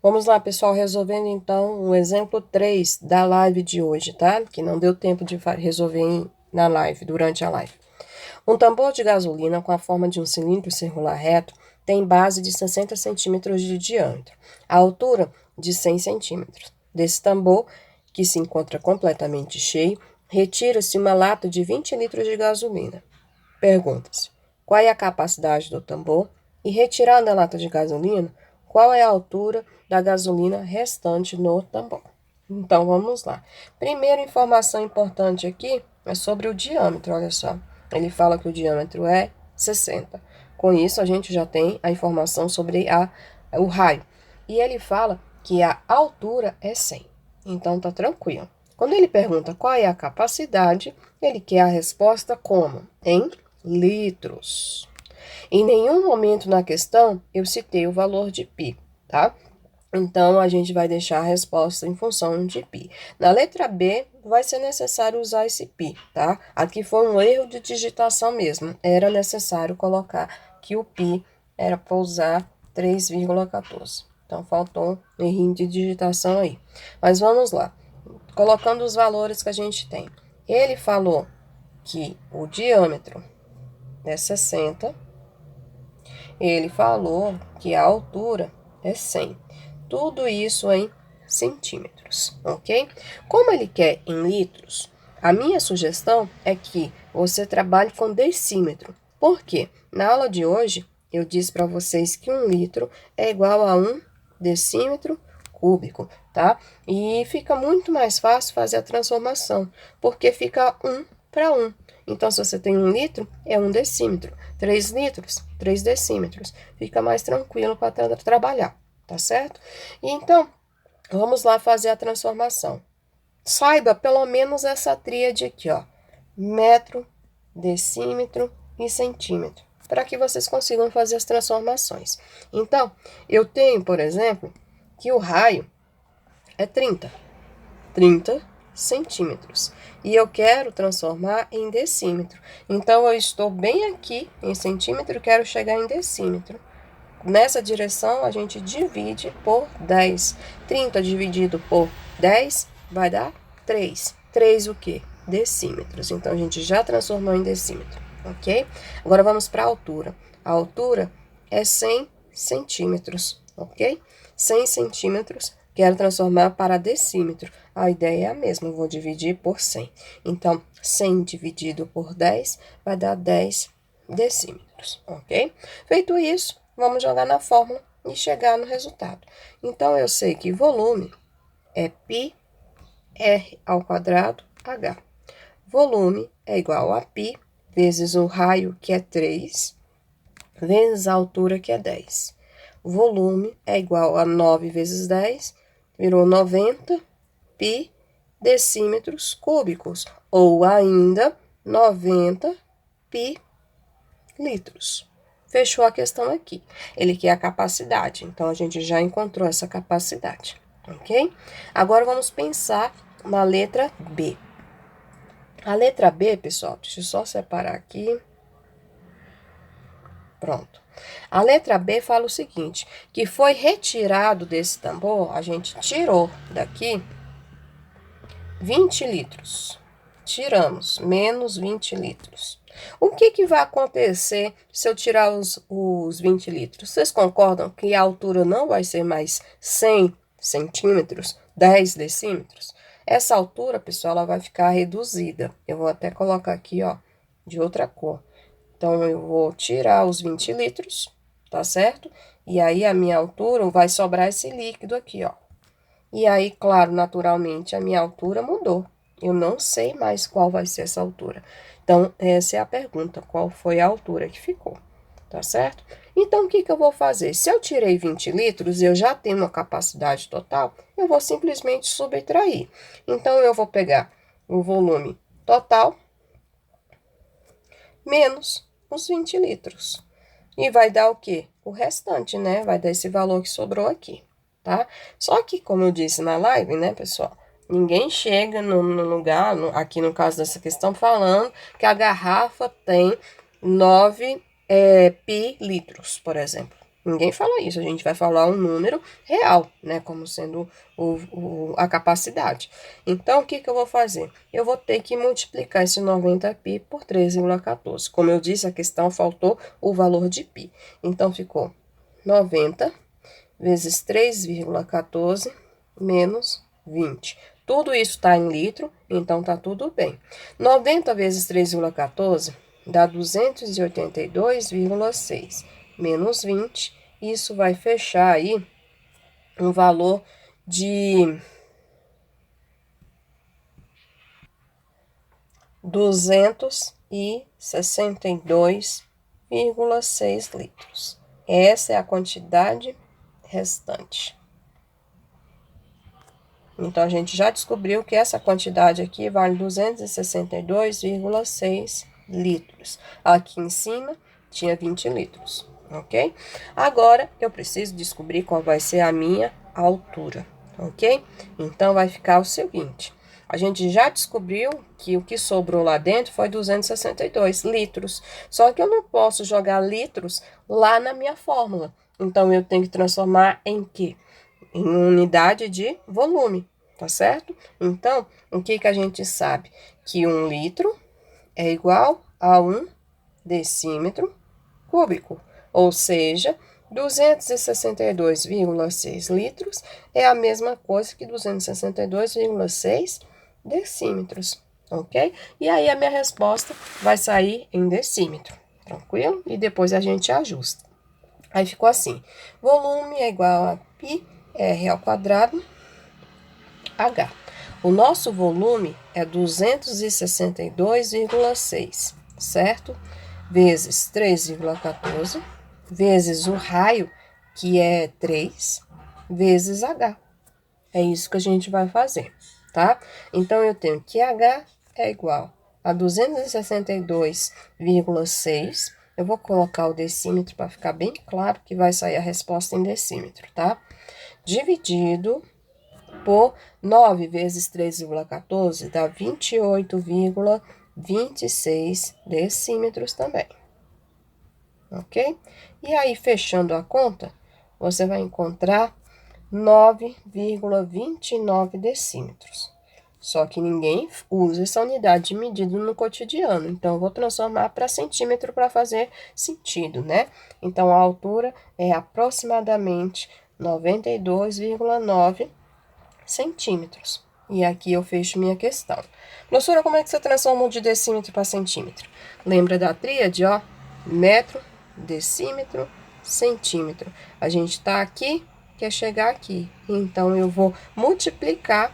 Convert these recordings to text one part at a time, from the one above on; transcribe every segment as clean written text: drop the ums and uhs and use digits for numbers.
Vamos lá, pessoal, resolvendo então o exemplo 3 da live de hoje, tá? Que não deu tempo de resolver na live, durante a live. Um tambor de gasolina com a forma de um cilindro circular reto tem base de 60 centímetros de diâmetro, a altura de 100 centímetros. Desse tambor, que se encontra completamente cheio, retira-se uma lata de 20 litros de gasolina. Pergunta-se: qual é a capacidade do tambor? E retirada a lata de gasolina, qual é a altura da gasolina restante no tambor? Então, vamos lá. Primeira informação importante aqui é sobre o diâmetro, olha só. Ele fala que o diâmetro é 60. Com isso, a gente já tem a informação sobre o raio. E ele fala que a altura é 100. Então, tá tranquilo. Quando ele pergunta qual é a capacidade, ele quer a resposta como? Em litros. Em nenhum momento na questão eu citei o valor de π, tá? Então, a gente vai deixar a resposta em função de π. Na letra B, vai ser necessário usar esse π, tá? Aqui foi um erro de digitação mesmo. Era necessário colocar que o π era para usar 3,14. Então, faltou um errinho de digitação aí. Mas vamos lá. Colocando os valores que a gente tem. Ele falou que o diâmetro é 60. Ele falou que a altura é 100. Tudo isso em centímetros, ok? Como ele quer em litros, a minha sugestão é que você trabalhe com decímetro. Por quê? Na aula de hoje, eu disse para vocês que 1 litro é igual a 1 decímetro cúbico, tá? E fica muito mais fácil fazer a transformação, porque fica 1 para 1. Então, se você tem 1 litro, é 1 decímetro. 3 litros, 3 decímetros. Fica mais tranquilo para trabalhar, tá certo? E então, vamos lá fazer a transformação. Saiba pelo menos essa tríade aqui, ó. Metro, decímetro e centímetro, para que vocês consigam fazer as transformações. Então, eu tenho, por exemplo, que o raio é 30 centímetros. E eu quero transformar em decímetro. Então, eu estou bem aqui em centímetro, quero chegar em decímetro. Nessa direção, a gente divide por 10. 30 dividido por 10 vai dar 3. 3 o quê? Decímetros. Então, a gente já transformou em decímetro, ok? Agora, vamos para a altura. A altura é 100 centímetros, ok? 100 centímetros, quero transformar para decímetro. A ideia é a mesma, eu vou dividir por 100. Então, 100 dividido por 10 vai dar 10 decímetros, ok? Feito isso, vamos jogar na fórmula e chegar no resultado. Então, eu sei que volume é π r ao quadrado h. Volume é igual a π vezes o raio, que é 3, vezes a altura, que é 10. Volume é igual a 9 vezes 10, virou 90 π decímetros cúbicos, ou ainda 90 π litros. Fechou a questão aqui. Ele quer a capacidade, então a gente já encontrou essa capacidade, ok? Agora vamos pensar na letra B. A letra B, pessoal, deixa eu só separar aqui. Pronto. A letra B fala o seguinte, que foi retirado desse tambor, a gente tirou daqui 20 litros. Tiramos, menos 20 litros. O que vai acontecer se eu tirar os 20 litros? Vocês concordam que a altura não vai ser mais 100 centímetros, 10 decímetros? Essa altura, pessoal, ela vai ficar reduzida. Eu vou até colocar aqui, ó, de outra cor. Então, eu vou tirar os 20 litros, tá certo? E aí, a minha altura vai sobrar esse líquido aqui, ó. E aí, claro, naturalmente, a minha altura mudou. Eu não sei mais qual vai ser essa altura. Então, essa é a pergunta, qual foi a altura que ficou, tá certo? Então, o que eu vou fazer? Se eu tirei 20 litros e eu já tenho uma capacidade total, eu vou simplesmente subtrair. Então, eu vou pegar o volume total menos os 20 litros. E vai dar o quê? O restante, né? Vai dar esse valor que sobrou aqui, tá? Só que, como eu disse na live, né, pessoal? Ninguém chega no lugar, aqui no caso dessa questão, falando que a garrafa tem 9 pi litros, por exemplo. Ninguém fala isso, a gente vai falar um número real, né, como sendo a capacidade. Então, o que que eu vou fazer? Eu vou ter que multiplicar esse 90π por 3,14. Como eu disse, a questão faltou o valor de π. Então, ficou 90 vezes 3,14 menos 20. Tudo isso está em litro, então tá tudo bem. 90 vezes 3,14 dá 282,6 menos 20. Isso vai fechar aí um valor de 262,6 litros. Essa é a quantidade restante. Então, a gente já descobriu que essa quantidade aqui vale 262,6 litros. Aqui em cima tinha 20 litros, ok? Agora, eu preciso descobrir qual vai ser a minha altura, ok? Então, vai ficar o seguinte. A gente já descobriu que o que sobrou lá dentro foi 262 litros. Só que eu não posso jogar litros lá na minha fórmula. Então, eu tenho que transformar em quê? Em unidade de volume, tá certo? Então, o que que a gente sabe? Que 1 litro é igual a 1 decímetro cúbico, ou seja, 262,6 litros é a mesma coisa que 262,6 decímetros, ok? E aí, a minha resposta vai sair em decímetro, tranquilo? E depois a gente ajusta. Aí, ficou assim, volume é igual a π R ao quadrado, H. O nosso volume é 262,6, certo? Vezes 3,14, vezes o raio, que é 3, vezes H. É isso que a gente vai fazer, tá? Então, eu tenho que H é igual a 262,6. Eu vou colocar o decímetro para ficar bem claro que vai sair a resposta em decímetro, tá? Dividido por 9 vezes 3,14 dá 28,26 decímetros também. Ok? E aí, fechando a conta, você vai encontrar 9,29 decímetros. Só que ninguém usa essa unidade de medida no cotidiano. Então, eu vou transformar para centímetro para fazer sentido, né? Então, a altura é aproximadamente 92,9 centímetros. E aqui eu fecho minha questão. Professora, como é que você transforma de decímetro para centímetro? Lembra da tríade, ó? Metro, decímetro, centímetro. A gente tá aqui, quer chegar aqui. Então, eu vou multiplicar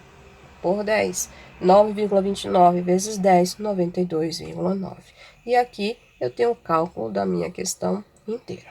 por 10. 9,29 vezes 10, 92,9. E aqui eu tenho o cálculo da minha questão inteira.